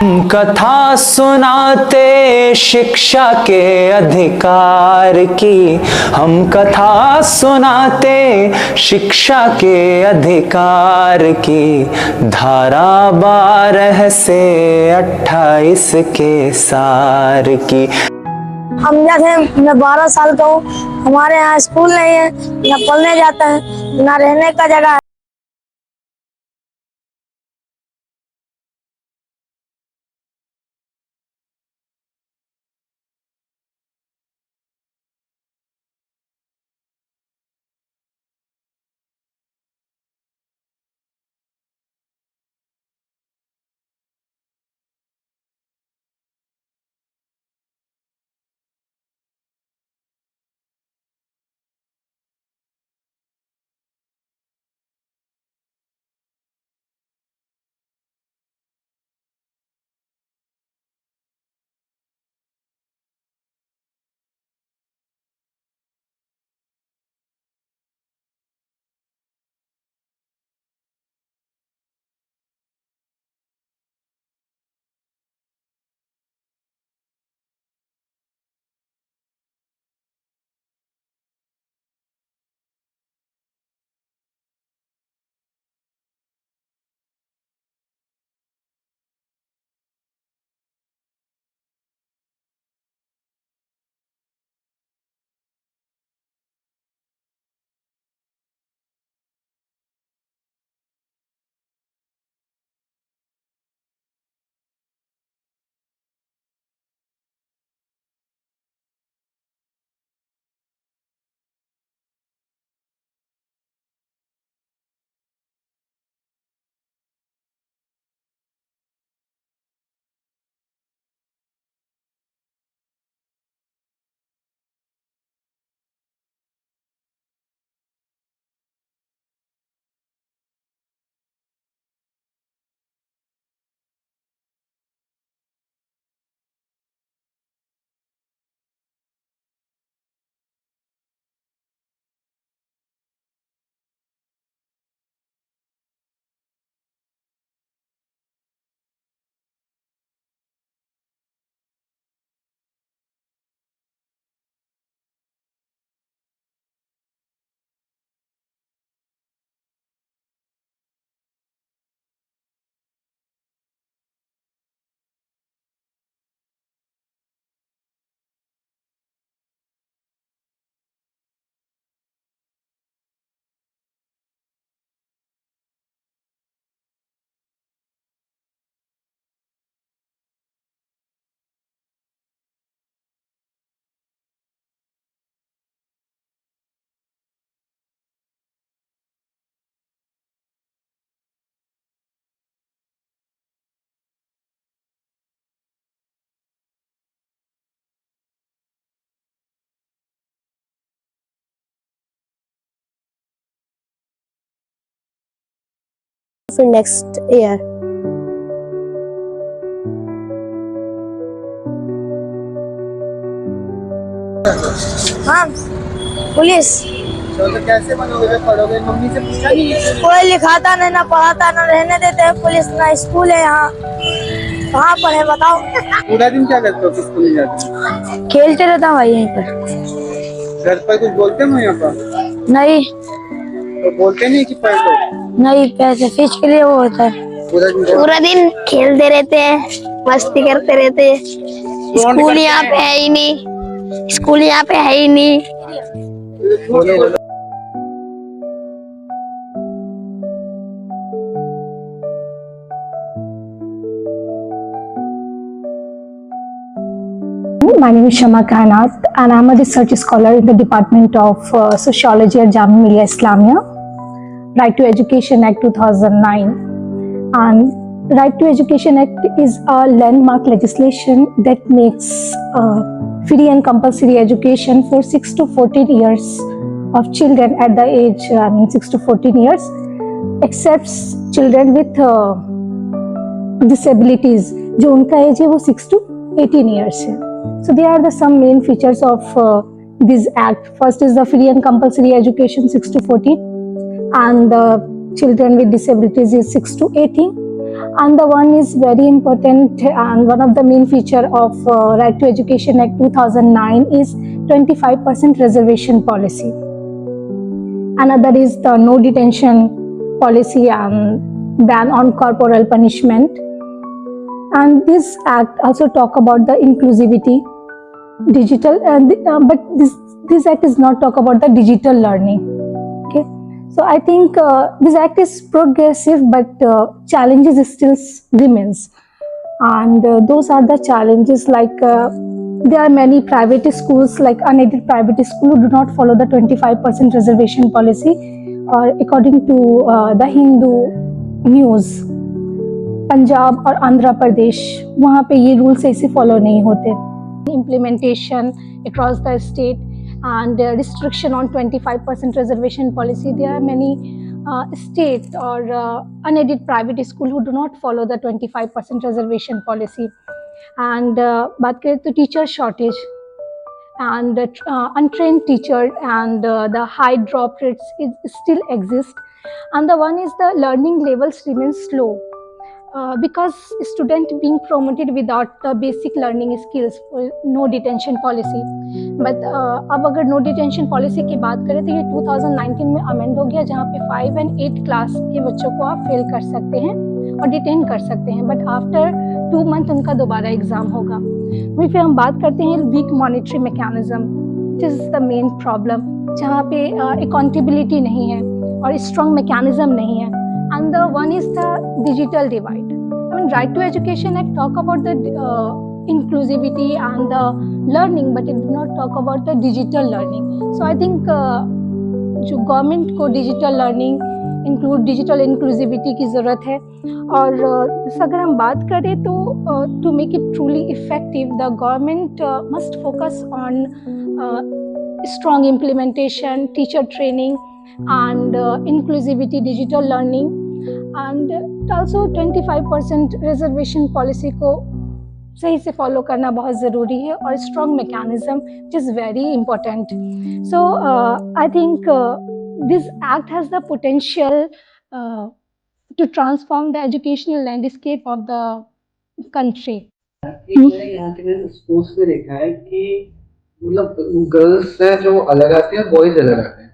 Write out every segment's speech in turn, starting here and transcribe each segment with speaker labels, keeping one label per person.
Speaker 1: कथा सुनाते शिक्षा के अधिकार की, हम कथा सुनाते शिक्षा के अधिकार की, धारा 12 से 28 के सार की।
Speaker 2: हम जब हैं, मैं 12 साल का हूँ। हमारे यहाँ स्कूल नहीं है, न पढ़ने जाते हैं, न रहने का जगह है। फिर नेक्स्ट ईयर हाँ पुलिस।
Speaker 3: तो कैसे बनोगे, पढ़ोगे? मम्मी से पूछा नहीं?
Speaker 2: कोई लिखाता नहीं, ना पढ़ाता, ना रहने देते हैं पुलिस, ना स्कूल है यहाँ। कहाँ पर है बताओ?
Speaker 3: पूरा दिन क्या करते हो स्कूल नहीं जाते?
Speaker 2: खेलते रहता हूँ यहीं पर।
Speaker 3: घर पर कुछ बोलते हो यहाँ पर?
Speaker 2: नहीं।
Speaker 3: तो बोलते नहीं कि पढ़ लो?
Speaker 2: नहीं, पैसे फीस के लिए वो होता है।
Speaker 4: पूरा दिन खेलते रहते हैं, मस्ती करते रहते हैं। स्कूल यहाँ पे है ही नहीं, स्कूल यहाँ पे है ही नहीं।
Speaker 5: My name is Shama Kainat and I am a research scholar in the Department of Sociology at Jamia Millia Islamia. Right to Education Act 2009, and Right to Education Act is a landmark legislation that makes free and compulsory education for 6 to 14 years of children at the age 6 to 14 years, except children with disabilities जो उनका as है वो 6 to 18 years है. So there are the some main features of this act. First is the free and compulsory education 6 to 14, and the children with disabilities is 6 to 18, And the one is very important, and one of the main feature of Right to Education Act 2009 is 25% reservation policy. Another is the no detention policy and ban on corporal punishment. And this act also talk about the inclusivity, digital, but this act is not talk about the digital learning. Okay, so I think this act is progressive, but challenges still remains, and those are the challenges like there are many private schools, like unaided private schools, who do not follow the 25% reservation policy, or according to the Hindu news, Punjab और आंध्र प्रदेश, वहाँ पे ये rules ऐसे follow नहीं होते. Implementation across the state and restriction on 25% reservation policy. There are many state or unaided private school who do not follow the 25% reservation policy. And बात करें तो teacher shortage and untrained teacher and the high drop rates still exist. And the one is the learning levels remain slow. Because student being promoted without the basic learning skills, no detention policy. But अब अगर no detention policy की बात करें तो ये 2019 में amend हो गया, जहाँ पे 5 and 8 क्लास के बच्चों को आप फेल कर सकते हैं और डिटेन कर सकते हैं, बट आफ्टर 2 मंथ उनका दोबारा एग्जाम होगा. वहीं फिर हम बात करते हैं weak monetary mechanism, which is the main problem, जहाँ पे अकाउंटेबिलिटी नहीं है और स्ट्रॉन्ग मैकेनिज्म नहीं है. And the one is the digital divide. I mean, Right to Education Act talk about the inclusivity and the learning, but it do not talk about the digital learning. So I think जो government को digital learning include digital inclusivity की ज़रूरत है. और अगर हम बात करें तो to make it truly effective, the government must focus on strong implementation, teacher training and inclusivity, digital learning, and also 25% reservation policy को सही से फॉलो करना बहुत ज़रूरी है, और strong mechanism which is very important. So I think this act has the potential to transform the educational landscape of the country.
Speaker 3: मैंने यहाँ के स्कूल्स में देखा है कि मतलब गर्ल्स हैं जो अलग आती है और बॉयज अलग आते हैं,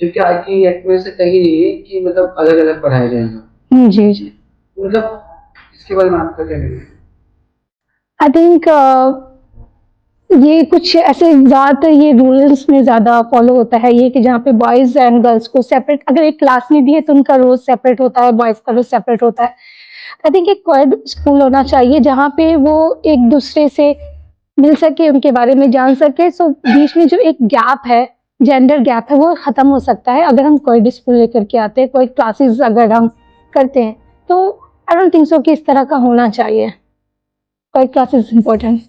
Speaker 3: जो कि आज की एक्ट में से कहीं नहीं है कि मतलब अलग अलग पढ़ाए जाएंगे.
Speaker 5: जी जी.
Speaker 3: मतलब इसके बारे में आपका क्या कहना है?
Speaker 5: आई थिंक ये कुछ ऐसे ज़्यादातर ये रूल्स में ज़्यादा फॉलो होता है, ये कि जहाँ पे बॉयज़ एंड गर्ल्स को सेपरेट, अगर एक क्लास में भी है तो उनका रोज सेपरेट होता है और बॉयज़ का रोज सेपरेट होता है. आई थिंक एक कोएड स्कूल होना चाहिए जहाँ पे वो एक दूसरे से मिल सके, उनके बारे में जान सके. सो बीच में जो एक गैप है, जेंडर गैप है, वो ख़त्म हो सकता है अगर हम कोएड स्कूल लेकर के आते हैं, कोई क्लासेस अगर हम करते हैं. तो आई डोंट थिंक सो कि इस तरह का होना चाहिए. Coed classes important.